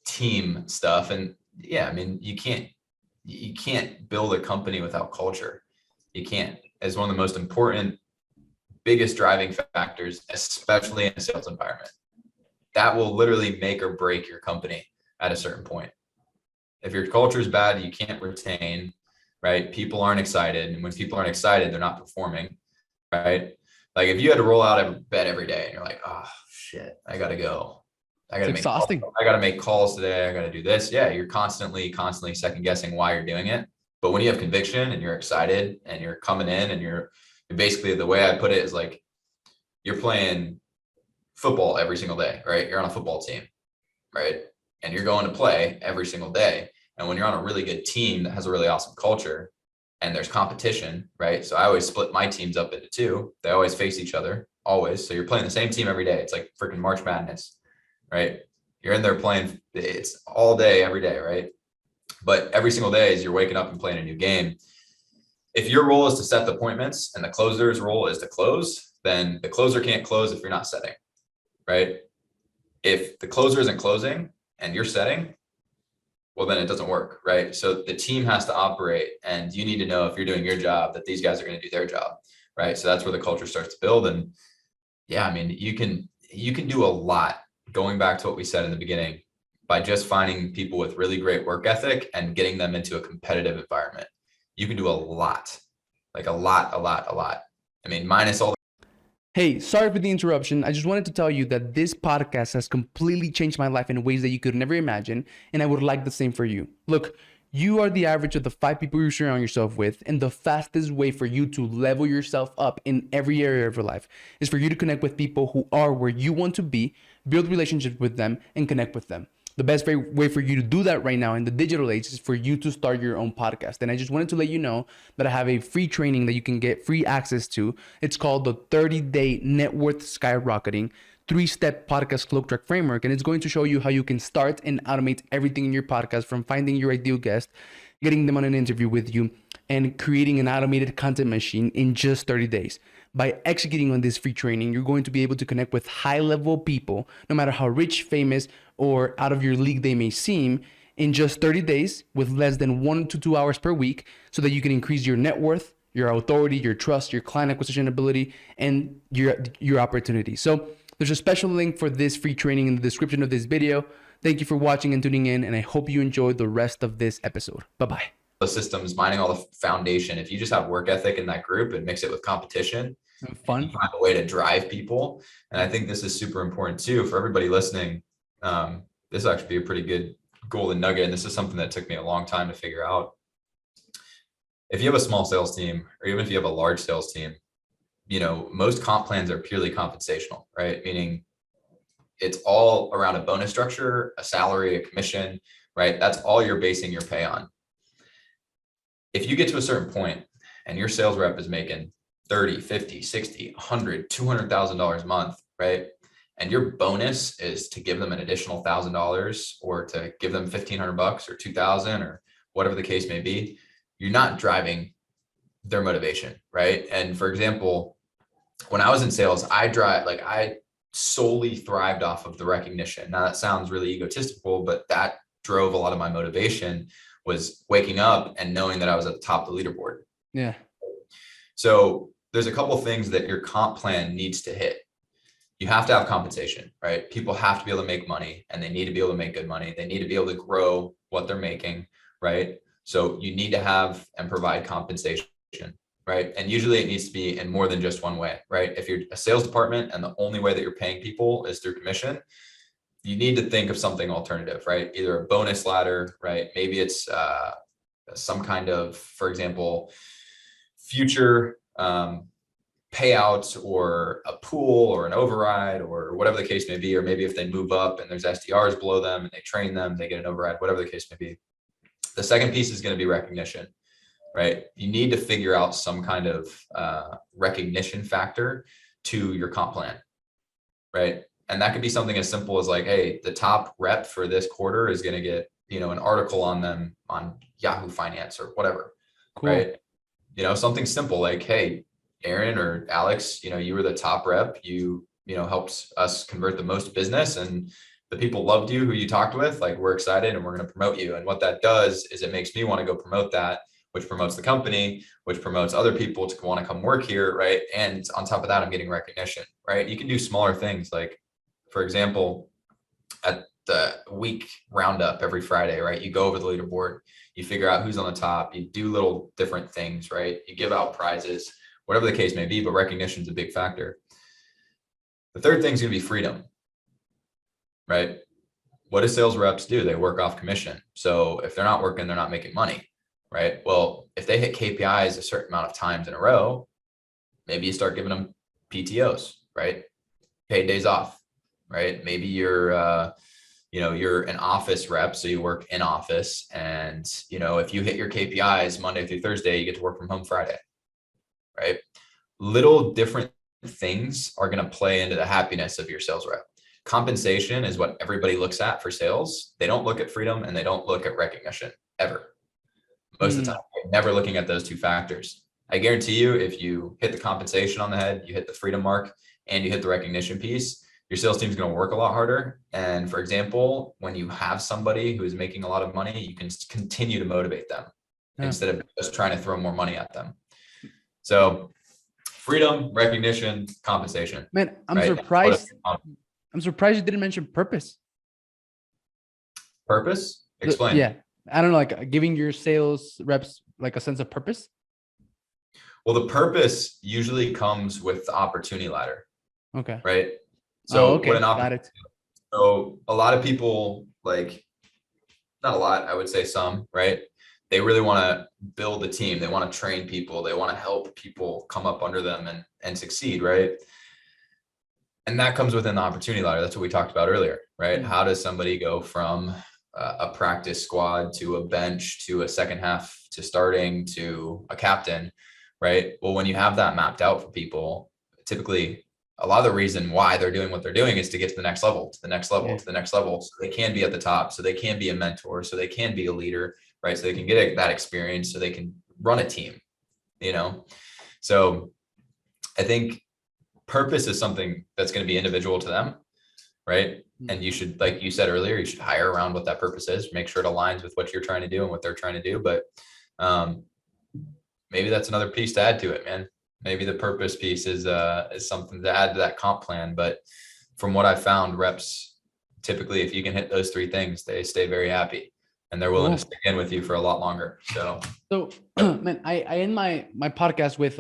team stuff. And yeah, I mean, you can't build a company without culture. You can't. It's one of the most important, biggest driving factors, especially in a sales environment. That will literally make or break your company at a certain point. If your culture is bad, you can't retain, right? People aren't excited. And when people aren't excited, they're not performing, right? Like if you had to roll out of bed every day and you're like, oh shit, I gotta go. It's exhausting. I gotta make calls today. I gotta do this. Yeah, you're constantly second guessing why you're doing it. But when you have conviction and you're excited and you're coming in and you're basically, the way I put it is like you're playing football every single day, right? You're on a football team, right? And you're going to play every single day. And when you're on a really good team that has a really awesome culture and there's competition, right? So I always split my teams up into two. They always face each other, always. So you're playing the same team every day. It's like freaking March Madness, right? You're in there playing, it's all day, every day, right? But every single day as you're waking up and playing a new game, If your role is to set the appointments and the closer's role is to close, then the closer can't close if you're not setting, right? If the closer isn't closing and you're setting, well, then it doesn't work, right? So the team has to operate, and you need to know if you're doing your job that these guys are going to do their job, right? So that's where the culture starts to build. And yeah, I mean, you can do a lot, going back to what we said in the beginning, by just finding people with really great work ethic and getting them into a competitive environment. You can do a lot, like a lot. I mean, minus all. Hey, sorry for the interruption. I just wanted to tell you that this podcast has completely changed my life in ways that you could never imagine, and I would like the same for you. Look, you are the average of the 5 people you surround yourself with, and the fastest way for you to level yourself up in every area of your life is for you to connect with people who are where you want to be, build relationships with them, and connect with them. The best way for you to do that right now in the digital age is for you to start your own podcast. And I just wanted to let you know that I have a free training that you can get free access to. It's called the 30-day Net Worth Skyrocketing 3-step podcast cloak track framework. And it's going to show you how you can start and automate everything in your podcast, from finding your ideal guest, getting them on an interview with you, and creating an automated content machine in just 30 days. By executing on this free training, you're going to be able to connect with high-level people, no matter how rich, famous, or out of your league they may seem, in just 30 days with less than 1 to 2 hours per week, so that you can increase your net worth, your authority, your trust, your client acquisition ability, and your opportunity. So there's a special link for this free training in the description of this video. Thank you for watching and tuning in, and I hope you enjoyed the rest of this episode. Bye-bye. The systems, mining all the foundation. If you just have work ethic in that group and mix it with competition, Fun. you find a way to drive people. And I think this is super important too for everybody listening. This will actually be a pretty good golden nugget. And this is something that took me a long time to figure out. If you have a small sales team, or even if you have a large sales team, most comp plans are purely compensational, right? Meaning it's all around a bonus structure, a salary, a commission, right? That's all you're basing your pay on. If you get to a certain point and your sales rep is making 30, 50, 60, 100, $200,000 a month, right? And your bonus is to give them an additional $1,000 or to give them $1,500 or 2,000 or whatever the case may be, you're not driving their motivation, right? And for example, when I was in sales, I solely thrived off of the recognition. Now that sounds really egotistical, but that drove a lot of my motivation, was waking up and knowing that I was at the top of the leaderboard. Yeah. So there's a couple of things that your comp plan needs to hit. You have to have compensation, right? People have to be able to make money, and they need to be able to make good money. They need to be able to grow what they're making, right? So you need to have and provide compensation, right? And usually it needs to be in more than just one way, right? If you're a sales department and the only way that you're paying people is through commission, you need to think of something alternative, right? Either a bonus ladder, right? Maybe it's some kind of, for example, future payouts, or a pool or an override, or whatever the case may be. Or maybe if they move up and there's SDRs below them and they train them, they get an override, whatever the case may be. The second piece is going to be recognition, right? You need to figure out some kind of recognition factor to your comp plan, right? And that could be something as simple as like, hey, the top rep for this quarter is going to get, an article on them on Yahoo Finance or whatever, Cool. right? Something simple like, hey, Aaron or Alex, you were the top rep. You helped us convert the most business, and the people loved you who you talked with. Like, we're excited and we're going to promote you. And what that does is it makes me want to go promote that, which promotes the company, which promotes other people to want to come work here, right? And on top of that, I'm getting recognition, right? You can do smaller things. Like, for example, at the week roundup every Friday, right? You go over the leaderboard, you figure out who's on the top, you do little different things, right? You give out prizes, whatever the case may be, but recognition is a big factor. The third thing is going to be freedom, right? What do sales reps do? They work off commission. So if they're not working, they're not making money, right? Well, if they hit KPIs a certain amount of times in a row, maybe you start giving them PTOs, right? Paid days off, right? Maybe you're you're an office rep, so you work in office, and if you hit your KPIs Monday through Thursday, you get to work from home Friday, right? Little different things are going to play into the happiness of your sales rep. Compensation is what everybody looks at for sales. They don't look at freedom, and they don't look at recognition ever. Most of the time, never looking at those two factors. I guarantee you, if you hit the compensation on the head, you hit the freedom mark, and you hit the recognition piece, your sales team is going to work a lot harder. And for example, when you have somebody who is making a lot of money, you can continue to motivate them instead of just trying to throw more money at them. So freedom, recognition, compensation. Man, I'm right? surprised. I'm surprised you didn't mention purpose. Purpose? Explain. Yeah. I don't know, like giving your sales reps like a sense of purpose. Well, the purpose usually comes with the opportunity ladder. Okay. Right. So okay. Got it. So a lot of people, like, not a lot, I would say some, right? They really want to build a team. They want to train people. They want to help people come up under them and succeed, right? And that comes within the opportunity ladder. That's what we talked about earlier, right? How does somebody go from a practice squad to a bench to a second half to starting to a captain, right? Well, when you have that mapped out for people, typically a lot of the reason why they're doing what they're doing is to get to the next level, to the next level, to the next level. So they can be at the top, so they can be a mentor, so they can be a leader, right? So they can get that experience, so they can run a team, you know? So I think purpose is something that's going to be individual to them, right? And you should, like you said earlier, you should hire around what that purpose is, make sure it aligns with what you're trying to do and what they're trying to do. But maybe that's another piece to add to it, man. Maybe the purpose piece is something to add to that comp plan. But from what I've found, reps typically, if you can hit those three things, they stay very happy and they're willing to stick in with you for a lot longer. So man, I end my podcast with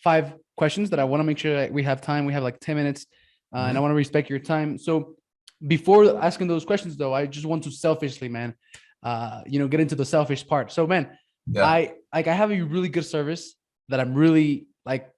5 questions that I want to make sure that we have time. We have like 10 minutes and I want to respect your time. So before asking those questions though, I just want to selfishly, man, get into the selfish part. So man, I have a really good service that I'm really like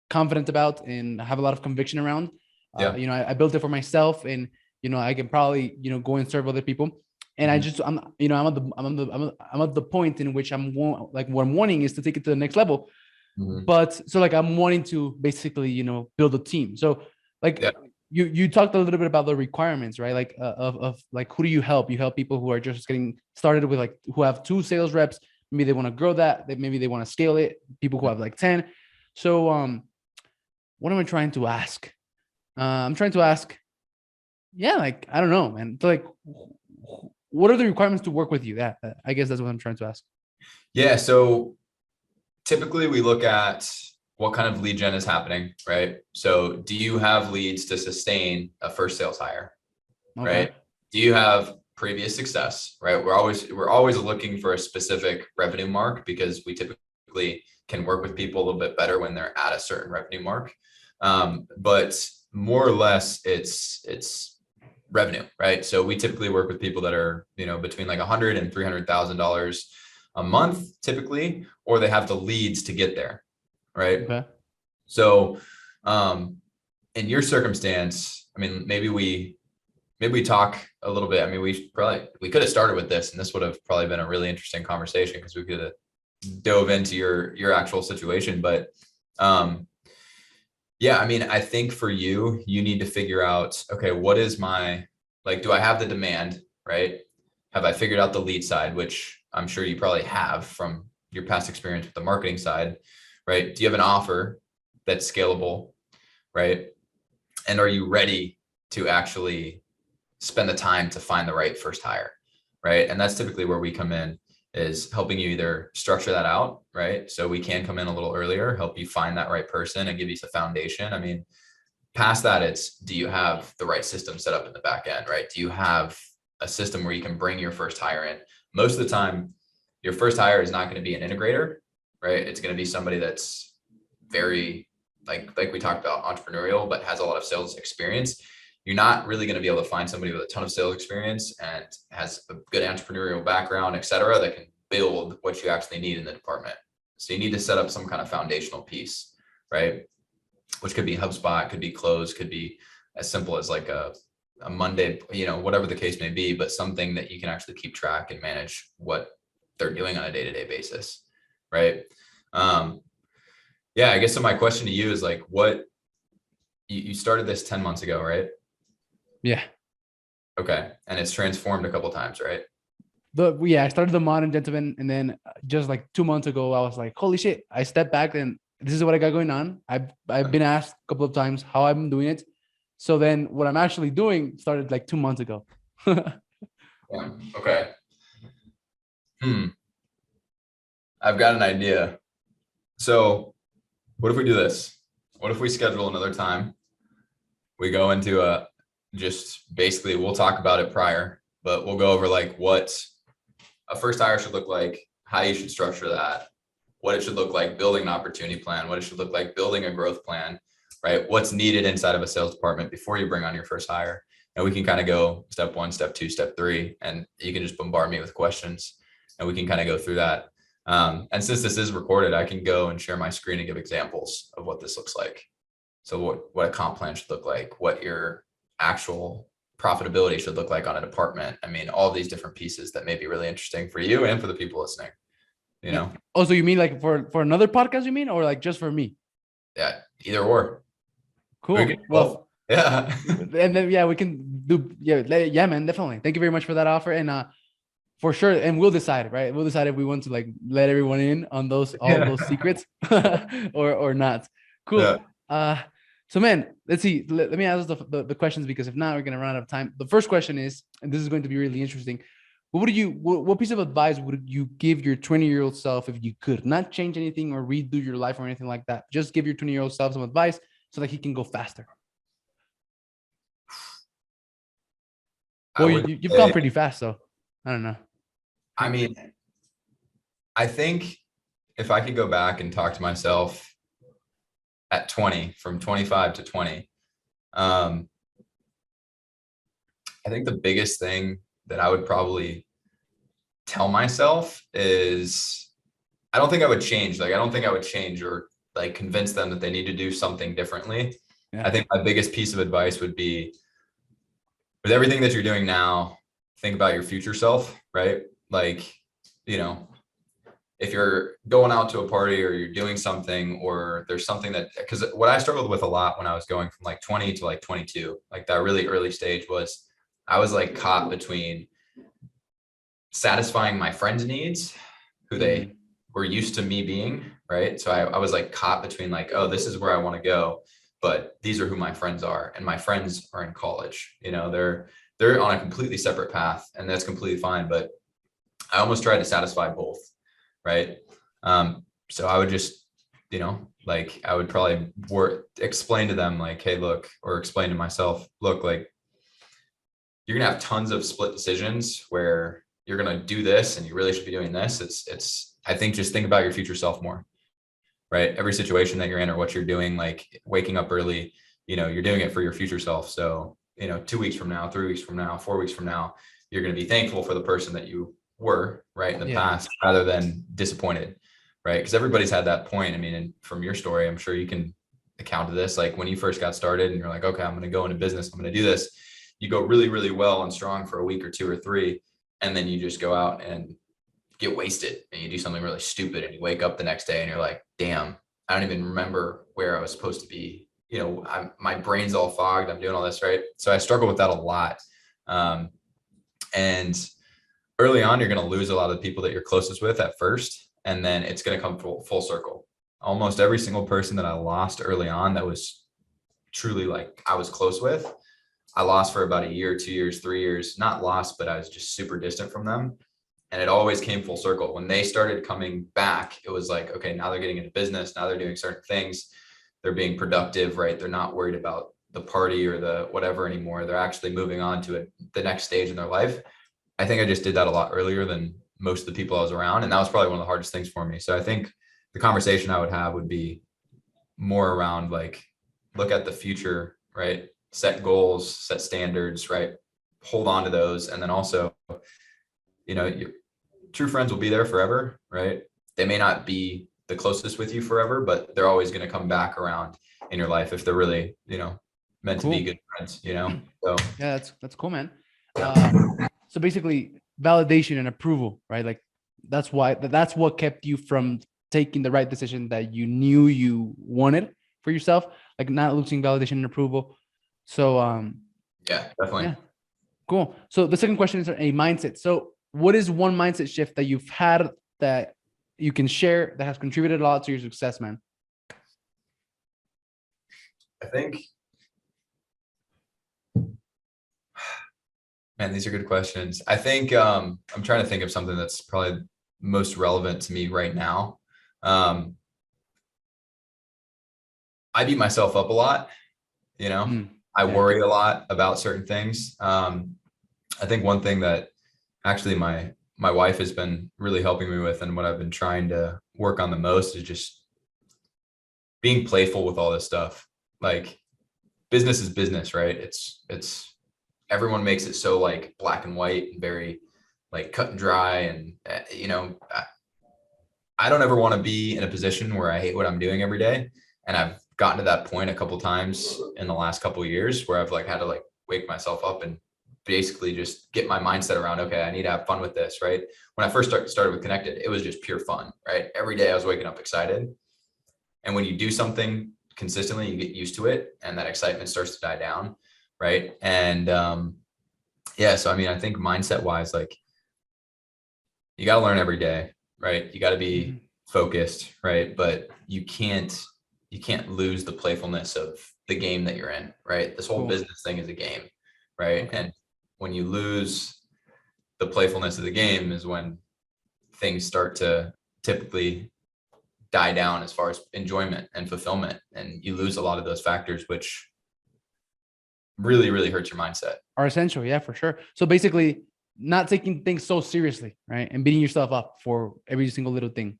confident about and have a lot of conviction around. I built it for myself and, I can probably, go and serve other people. And I'm at the point in which what I'm wanting is to take it to the next level. But so like, I'm wanting to basically, build a team. So like you talked a little bit about the requirements, right? Like of like, who do you help? You help people who are just getting started with like, who have 2 sales reps. Maybe they want to grow that. Maybe they want to scale it. People who have like 10. So what am I trying to ask? I'm trying to ask, like, I don't know, man. So, like, what are the requirements to work with you? I guess that's what I'm trying to ask. Yeah. So typically we look at what kind of lead gen is happening, right? So do you have leads to sustain a first sales hire, right? Do you have previous success, right? We're always looking for a specific revenue mark because we typically can work with people a little bit better when they're at a certain revenue mark. But more or less it's revenue, right? So we typically work with people that are, between like $100,000 and $300,000 a month typically, or they have the leads to get there, right? Okay. So in your circumstance, I mean, maybe we talk a little bit. I mean, we could have started with this and this would have probably been a really interesting conversation because we could have dove into your actual situation. But I mean, I think for you need to figure out, okay, what is do I have the demand, right? Have I figured out the lead side, which I'm sure you probably have from your past experience with the marketing side, right? Do you have an offer that's scalable, right? And are you ready to actually spend the time to find the right first hire, right? And that's typically where we come in, is helping you either structure that out, right? So we can come in a little earlier, help you find that right person and give you the foundation. I mean, past that, it's, do you have the right system set up in the back end, right? Do you have a system where you can bring your first hire in? Most of the time, your first hire is not going to be an integrator, right? It's going to be somebody that's very, like we talked about, entrepreneurial, but has a lot of sales experience. You're not really going to be able to find somebody with a ton of sales experience and has a good entrepreneurial background, et cetera, that can build what you actually need in the department. So you need to set up some kind of foundational piece, right? Which could be HubSpot, could be Close, could be as simple as like a Monday, whatever the case may be, but something that you can actually keep track and manage what they're doing on a day-to-day basis, right? I guess so my question to you is like, what you started this 10 months ago, right? Yeah. Okay. And it's transformed a couple of times, right? I started the Modern Gentleman, and then just like 2 months ago, I was like, holy shit! I stepped back, and this is what I got going on. I've been asked a couple of times how I'm doing it. So then, what I'm actually doing started like 2 months ago. Yeah. Okay. I've got an idea. So what if we do this? What if we schedule another time? We go into just basically we'll talk about it prior, but we'll go over like what a first hire should look like, how you should structure that, what it should look like building an opportunity plan, what it should look like building a growth plan, right? What's needed inside of a sales department before you bring on your first hire. And we can kind of go step 1, step 2, step 3, and you can just bombard me with questions and we can kind of go through that. And since this is recorded, I can go and share my screen and give examples of what this looks like. So what a comp plan should look like, what your actual profitability should look like on a department. I mean, all these different pieces that may be really interesting for you and for the people listening, you know? Oh, so you mean like for another podcast, you mean, or like just for me? Yeah, either or. Cool. Well, yeah. and then, yeah, we can do, yeah, man, definitely. Thank you very much for that offer. And, for sure. And we'll decide, right? We'll decide if we want to like let everyone in on all those secrets or not. Cool. Yeah. So man, let's see. Let me ask the questions, because if not, we're going to run out of time. The first question is, and this is going to be really interesting. What piece of advice would you give your 20-year-old self if you could not change anything or redo your life or anything like that? Just give your 20-year-old self some advice so that he can go faster. Well, you've gone pretty fast, so I don't know. I mean, I think if I could go back and talk to myself at 20, from 25 to 20, I think the biggest thing that I would probably tell myself is I don't think I would change. Like, I don't think I would change or like convince them that they need to do something differently. Yeah. I think my biggest piece of advice would be, with everything that you're doing now, think about your future self, right? Like, you know, if you're going out to a party or you're doing something, or there's something that, because what I struggled with a lot when I was going from like 20 to like 22, like that really early stage, was I was like caught between satisfying my friends' needs, who they were used to me being, right? So I was like caught between like, oh, this is where I want to go, but these are who my friends are, and my friends are in college. You know, they're on a completely separate path, and that's completely fine. But I almost tried to satisfy both, right? So I would just, you know, like I would probably explain to them like, hey, look, or explain to myself, look, like you're gonna have tons of split decisions where you're gonna do this and you really should be doing this. It's I think just think about your future self more, right? Every situation that you're in or what you're doing, like waking up early, you know, you're doing it for your future self. So, you know, 2 weeks from now, 3 weeks from now, 4 weeks from now, you're going to be thankful for the person that you were, right, in the past, rather than disappointed, right? Because everybody's had that point. I mean, and from your story, I'm sure you can account to this. Like when you first got started and you're like, okay, I'm going to go into business, I'm going to do this. You go really, really well and strong for a week or 2 or 3, and then you just go out and get wasted and you do something really stupid, and you wake up the next day and you're like, damn, I don't even remember where I was supposed to be. You know, my brain's all fogged. I'm doing all this, right? So I struggle with that a lot. And early on, you're going to lose a lot of the people that you're closest with at first, and then it's going to come full circle. Almost every single person that I lost early on that was truly like I was close with, I lost for about a year, 2 years, 3 years, not lost, but I was just super distant from them. And it always came full circle. When they started coming back, it was like, okay, now they're getting into business. Now they're doing certain things. They're being productive, right? They're not worried about the party or the whatever anymore. They're actually moving on to the next stage in their life. I think I just did that a lot earlier than most of the people I was around. And that was probably one of the hardest things for me. So I think the conversation I would have would be more around like, look at the future, right? Set goals, set standards, right? Hold on to those. And then also, you know, true friends will be there forever, right? They may not be the closest with you forever, but they're always going to come back around in your life if they're really, you know, meant to be good friends, you know? So yeah, that's cool, man. So basically validation and approval, right? Like that's what kept you from taking the right decision that you knew you wanted for yourself, like not losing validation and approval. So yeah, definitely. Yeah. Cool. So the second question is a mindset. So what is one mindset shift that you've had that you can share that has contributed a lot to your success, man? I think, man, these are good questions. I think I'm trying to think of something that's probably most relevant to me right now. I beat myself up a lot, you know. I Yeah. worry a lot about certain things. I think one thing that actually my wife has been really helping me with, and what I've been trying to work on the most, is just being playful with all this stuff. Like, business is business, right? It's everyone makes it so like black and white and very like cut and dry, and you know, I don't ever want to be in a position where I hate what I'm doing every day. And I've gotten to that point a couple times in the last couple of years where I've like had to like wake myself up and basically just get my mindset around, okay, I need to have fun with this, right? When I first started with Connected, it was just pure fun, right? Every day I was waking up excited. And when you do something consistently, you get used to it, and that excitement starts to die down, right? And yeah, so I mean, I think mindset wise, like, you got to learn every day, right? You got to be focused, right? But you can't lose the playfulness of the game that you're in, right? This whole business thing is a game, right? Okay. And when you lose the playfulness of the game is when things start to typically die down as far as enjoyment and fulfillment, and you lose a lot of those factors, which really hurts your mindset. Are essential, yeah, for sure. So basically, not taking things so seriously, right, and beating yourself up for every single little thing.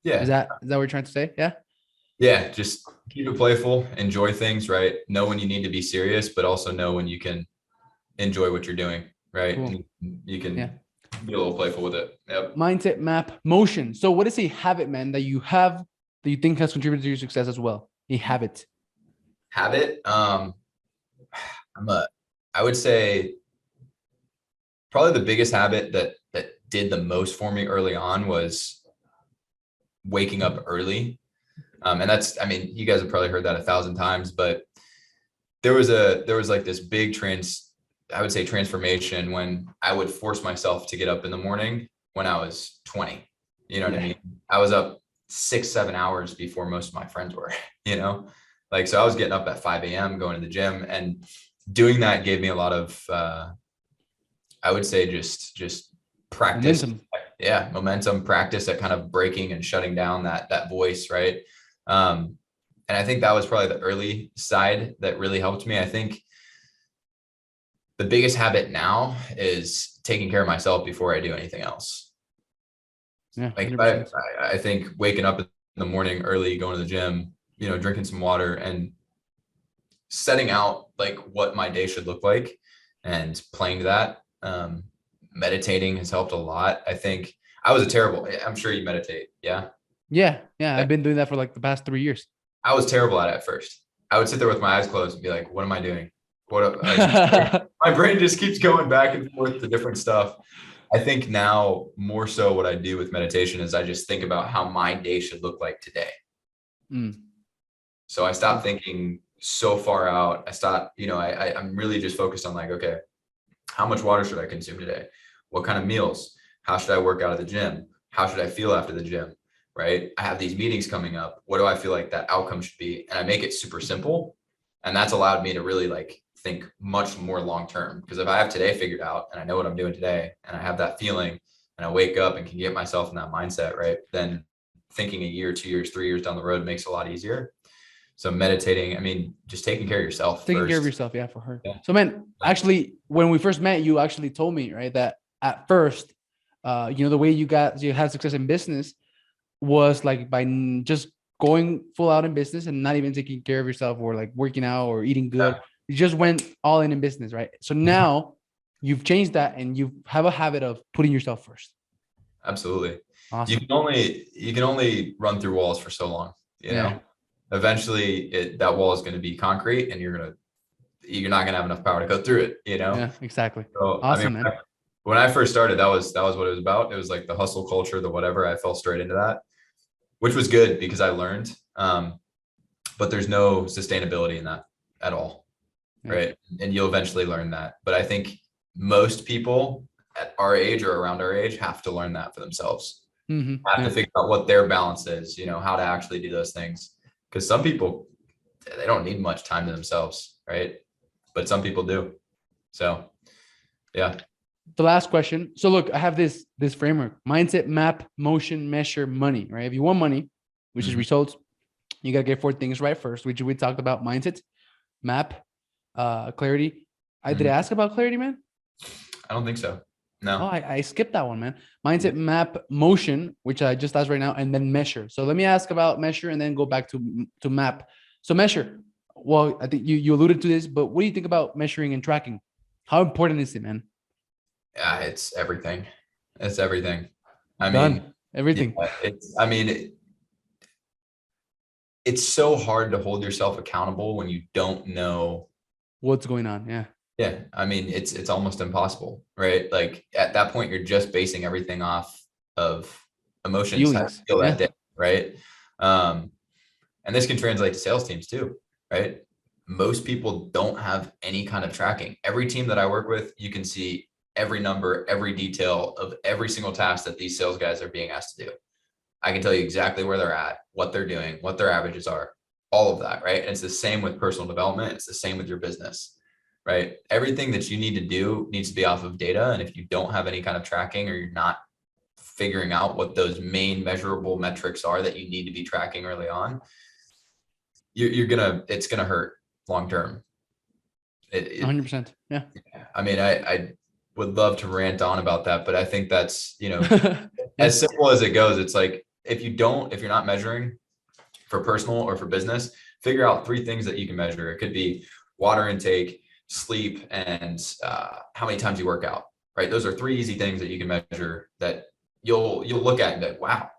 Yeah. Is that what you're trying to say? Yeah. Yeah, just keep it playful, enjoy things, right? Know when you need to be serious, but also know when you can enjoy what you're doing, right? Cool. And you can Yeah. be a little playful with it. Yep. Mindset map motion. So what is a habit, man, that you have that you think has contributed to your success as well? A habit. Habit. I would say probably the biggest habit that did the most for me early on was waking up early. And that's, I mean, you guys have probably heard that 1,000 times, but there was like this big I would say transformation when I would force myself to get up in the morning when I was 20. You know what I mean? I was up 6-7 hours before most of my friends were, you know, like, so I was getting up at 5 a.m. going to the gym, and doing that gave me a lot of, I would say just practice. Momentum. Yeah. Momentum, practice at kind of breaking and shutting down that voice. Right. And I think that was probably the early side that really helped me. I think the biggest habit now is taking care of myself before I do anything else. Yeah. Like, I think waking up in the morning early, going to the gym, you know, drinking some water, and setting out like what my day should look like and playing to that. Meditating has helped a lot. I think I'm sure you meditate. Yeah. Yeah. I've been doing that for like the past 3 years. I was terrible at it at first. I would sit there with my eyes closed and be like, what am I doing? My brain just keeps going back and forth to different stuff. I think now more so what I do with meditation is I just think about how my day should look like today. So I stopped thinking so far out. I stopped, you know, I'm really just focused on like, okay, how much water should I consume today? What kind of meals? How should I work out at the gym? How should I feel after the gym? Right? I have these meetings coming up. What do I feel like that outcome should be? And I make it super simple. And that's allowed me to really like think much more long-term, because if I have today figured out and I know what I'm doing today and I have that feeling and I wake up and can get myself in that mindset, right, then thinking a year, 2 years, 3 years down the road makes it a lot easier. So meditating, I mean, just taking care of yourself. Taking care of yourself. Yeah, for her. Yeah. So, man, actually, when we first met, you actually told me, right, that at first, you know, the way you had success in business was like by just going full out in business and not even taking care of yourself or like working out or eating good. Yeah. You just went all in business, right? So now you've changed that and you have a habit of putting yourself first. Absolutely. Awesome. You can only run through walls for so long, you know. Eventually that wall is going to be concrete and you're not going to have enough power to go through it, you know? Yeah, exactly. So, awesome, I mean, man. When I first started, that was what it was about. It was like the hustle culture, the whatever. I fell straight into that, which was good because I learned, but there's no sustainability in that at all. Yeah. Right. And you'll eventually learn that. But I think most people at our age or around our age have to learn that for themselves. Have to Yeah. figure out what their balance is, how to actually do those things. Because some people, they don't need much time to themselves, right? But some people do. So, yeah. The last question. So look, I have this framework: mindset, map, motion, measure, money. Right? If you want money, which is results, you gotta get 4 things right first, which we talked about: mindset, map, clarity. Did I ask about clarity, man? I don't think so. No. Oh, I skipped that one, man. Mindset, map, motion, which I just asked right now, and then measure. So let me ask about measure and then go back to map. So measure. Well, I think you alluded to this, but what do you think about measuring and tracking? How important is it, man? Yeah, it's everything. It's everything. I mean, Done. Everything. yeah, it's so hard to hold yourself accountable when you don't know. What's going on? Yeah. Yeah, I mean, it's almost impossible, right? Like at that point, you're just basing everything off of emotions, how you Feelings. feel Yeah. that day, right? Um, and this can translate to sales teams too, right? Most people don't have any kind of tracking. Every team that I work with, you can see every number, every detail of every single task that these sales guys are being asked to do. I can tell you exactly where they're at, what they're doing, what their averages are, all of that, right? And it's the same with personal development. It's the same with your business, right? Everything that you need to do needs to be off of data. And if you don't have any kind of tracking or you're not figuring out what those main measurable metrics are that you need to be tracking early on, it's gonna hurt long term. 100%. Yeah. I mean, I would love to rant on about that, but I think that's, Yeah. as simple as it goes. It's like, if you're not measuring for personal or for business, figure out 3 things that you can measure. It could be water intake, sleep, and how many times you work out, right? Those are 3 easy things that you can measure that you'll look at and be like, wow,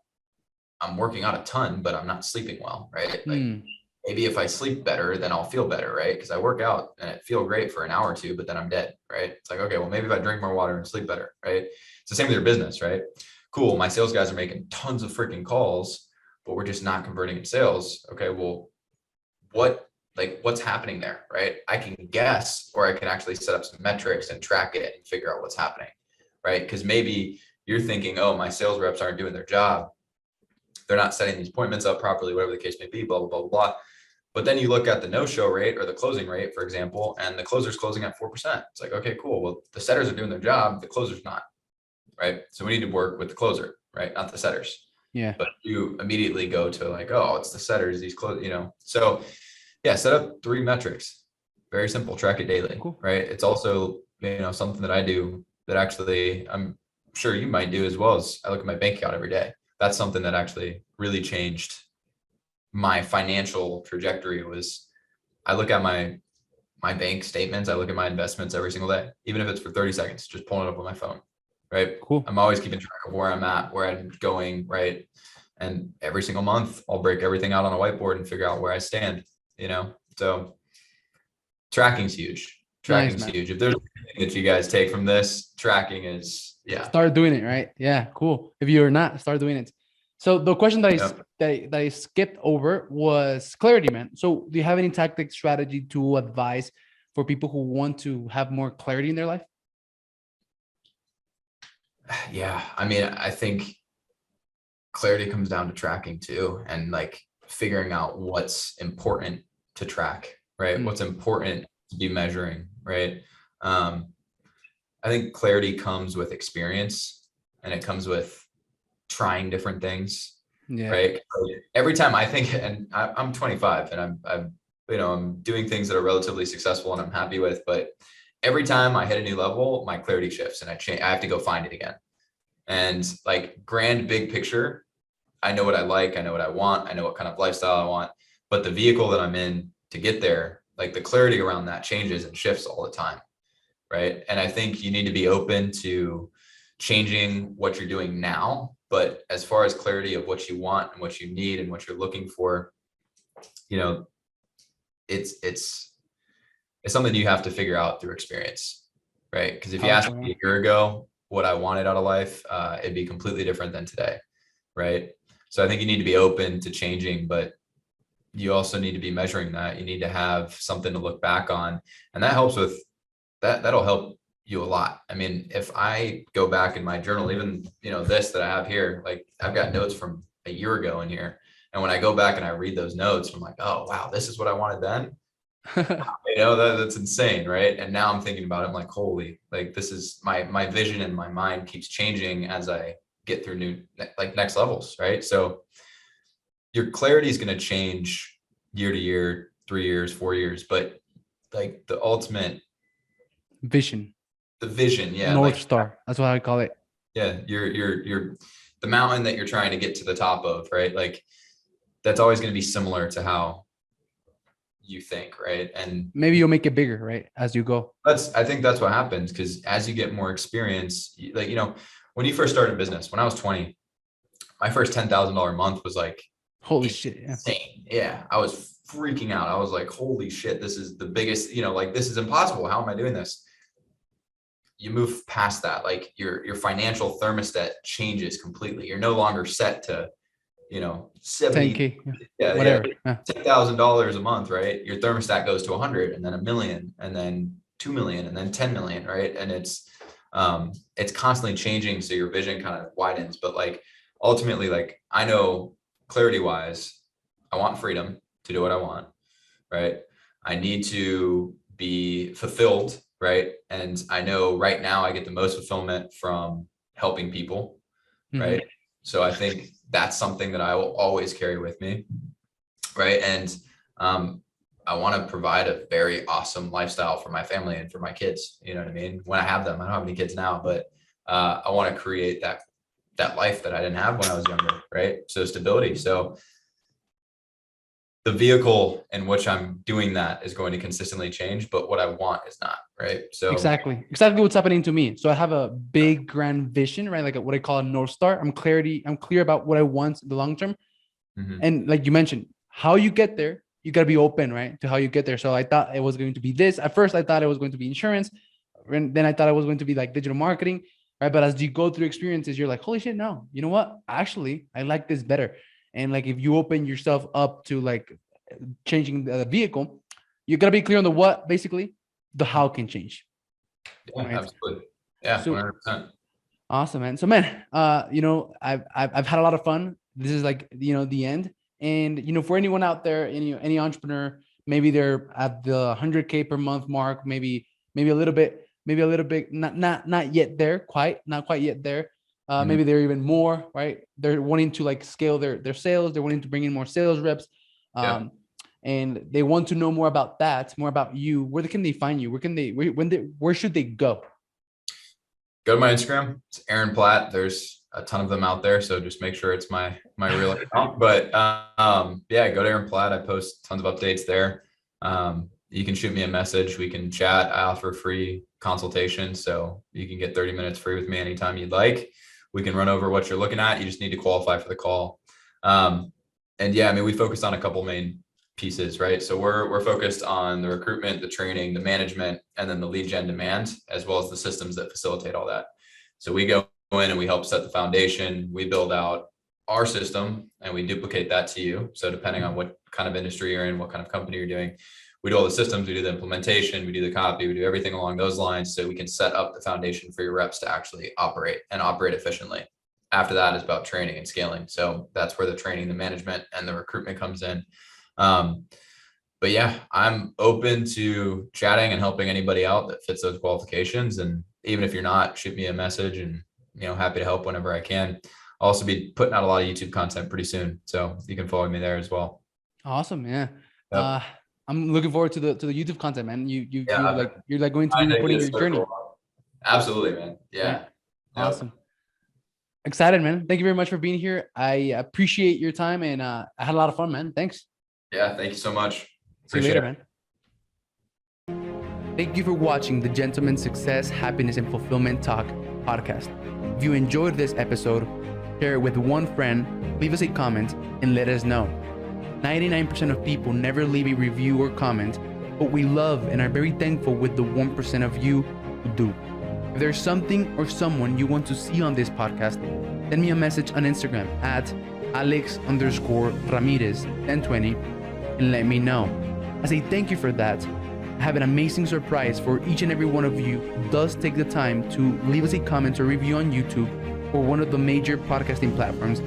I'm working out a ton, but I'm not sleeping well, right? Like maybe if I sleep better, then I'll feel better, right? Because I work out and it feel great for an hour or 2, but then I'm dead, right? It's like, okay, well, maybe if I drink more water and sleep better, right? It's the same with your business, right? Cool, my sales guys are making tons of freaking calls, but we're just not converting in sales. Okay, well, what's happening there, right? I can guess, or I can actually set up some metrics and track it and figure out what's happening, right? Because maybe you're thinking, oh, my sales reps aren't doing their job. They're not setting these appointments up properly, whatever the case may be, blah, blah, blah, blah. But then you look at the no-show rate or the closing rate, for example, and the closer's closing at 4%. It's like, okay, cool. Well, the setters are doing their job. The closer's not, right? So we need to work with the closer, right? Not the setters. Yeah. But you immediately go to like, oh, it's the setters, these close, So yeah, set up 3 metrics. Very simple. Track it daily, Cool. right? It's also, something that I do that actually I'm sure you might do as well. As I look at my bank account every day. That's something that actually really changed my financial trajectory. Was I look at my bank statements, I look at my investments every single day, even if it's for 30 seconds, just pulling it up on my phone, right? Cool. I'm always keeping track of where I'm at, where I'm going, right? And every single month I'll break everything out on a whiteboard and figure out where I stand, So tracking's huge. Tracking's huge. If there's anything that you guys take from this, tracking is, Start doing it, right? Yeah, cool. If you're not, start doing it. So the question that I skipped over was clarity, man. So do you have any tactic strategy to advise for people who want to have more clarity in their life? Yeah, I mean, I think clarity comes down to tracking too, and like figuring out what's important to track, right? What's important to be measuring, right? I think clarity comes with experience, and it comes with trying different things, right? Every time I think, and I'm 25 and I'm doing things that are relatively successful and I'm happy with, but every time I hit a new level, my clarity shifts and I have to go find it again. And like grand big picture, I know what I like, I know what I want, I know what kind of lifestyle I want, but the vehicle that I'm in to get there, like the clarity around that changes and shifts all the time. Right. And I think you need to be open to changing what you're doing now. But as far as clarity of what you want and what you need and what you're looking for, it's something you have to figure out through experience. Right. Because if you asked me a year ago what I wanted out of life, it'd be completely different than today. Right. So I think you need to be open to changing, but you also need to be measuring that. You need to have something to look back on. And that helps with that'll help you a lot. I mean, if I go back in my journal, even, this that I have here, like I've got notes from a year ago in here. And when I go back and I read those notes, I'm like, oh, wow, this is what I wanted then. That's insane. Right. And now I'm thinking about it. I'm like, holy, like this is my vision and my mind keeps changing as I get through new, like next levels. Right. So your clarity is going to change year to year, 3 years, 4 years, but like the ultimate Vision. the vision. Yeah. North Like, Star. That's what I call it. yeah. You're the mountain that you're trying to get to the top of, right? Like that's always going to be similar to how you think. Right. And Maybe you'll make it bigger, right? As you go. I think that's what happens. Cause as you get more experience, like, when you first started business, when I was 20, my first $10,000 month was like, Holy shit. Yeah. insane. Yeah. I was freaking out. I was like, holy shit, this is the biggest, like this is impossible. How am I doing this? You move past that, like your financial thermostat changes completely. You're no longer set to, 70, 10K. yeah, Whatever. Yeah. $10,000 a month, right? Your thermostat goes to 100 and then 1 million and then 2 million and then 10 million, right? And it's constantly changing. So your vision kind of widens, but like ultimately, like I know clarity wise, I want freedom to do what I want, right? I need to be fulfilled, right? And I know right now I get the most fulfillment from helping people, right? So I think that's something that I will always carry with me, right? And I want to provide a very awesome lifestyle for my family and for my kids. You know what I mean? When I have them, I don't have any kids now, but I want to create that life that I didn't have when I was younger, right? So stability. So the vehicle in which I'm doing that is going to consistently change, but what I want is not, right? So exactly what's happening to me. So I have a big grand vision, right? Like what I call a North Star. I'm clear about what I want in the long term. And like you mentioned, how you get there, you got to be open, right? To how you get there. So I thought it was going to be this. At first, I thought it was going to be insurance. And then I thought it was going to be like digital marketing, right? But as you go through experiences, you're like, holy shit, no, you know what? Actually, I like this better. And like, if you open yourself up to like changing the vehicle, you got to be clear on the what, basically. The how can change. Yeah, right? Absolutely. Yeah, so, 100%. Awesome, man. So, man, I've had a lot of fun. This is like, the end. And, for anyone out there, any entrepreneur, maybe they're at the 100K per month mark, maybe a little bit, not yet there, not quite yet there. Maybe they're even more, right? They're wanting to like scale their sales. They're wanting to bring in more sales reps. And they want to know more about that, more about you. Where can they find you? Where should they go? Go to my Instagram. It's Aaron Platt. There's a ton of them out there. So just make sure it's my real account. But yeah, go to Aaron Platt. I post tons of updates there. You can shoot me a message. We can chat. I offer free consultation. So you can get 30 minutes free with me anytime you'd like. We can run over what you're looking at. You just need to qualify for the call. And yeah, I mean, we focused on a couple main pieces, right? So we're focused on the recruitment, the training, the management, and then the lead gen demand, as well as the systems that facilitate all that. So we go in and we help set the foundation. We build out our system and we duplicate that to you. So depending on what kind of industry you're in, what kind of company you're doing, we do all the systems, we do the implementation, we do the copy, we do everything along those lines so we can set up the foundation for your reps to actually operate efficiently. After that is about training and scaling. So that's where the training, the management, and the recruitment comes in. But yeah, I'm open to chatting and helping anybody out that fits those qualifications. And even if you're not, shoot me a message and, happy to help whenever I can. I'll also be putting out a lot of YouTube content pretty soon. So you can follow me there as well. Awesome. Yeah. Yep. I'm looking forward to the YouTube content, man. You're going to be reporting your journey. Cool. Absolutely, man. Yeah. Right. Awesome. Yep. Excited, man. Thank you very much for being here. I appreciate your time and I had a lot of fun, man. Thanks. Yeah. Thank you so much. See you later, man. Thank you for watching the Gentleman's Success, Happiness, and Fulfillment Talk podcast. If you enjoyed this episode, share it with one friend, leave us a comment, and let us know. 99% of people never leave a review or comment, but we love and are very thankful with the 1% of you who do. If there's something or someone you want to see on this podcast, send me a message on Instagram at Alex_Ramirez1020 and let me know. As a thank you for that, have an amazing surprise for each and every one of you who does take the time to leave us a comment or review on YouTube or one of the major podcasting platforms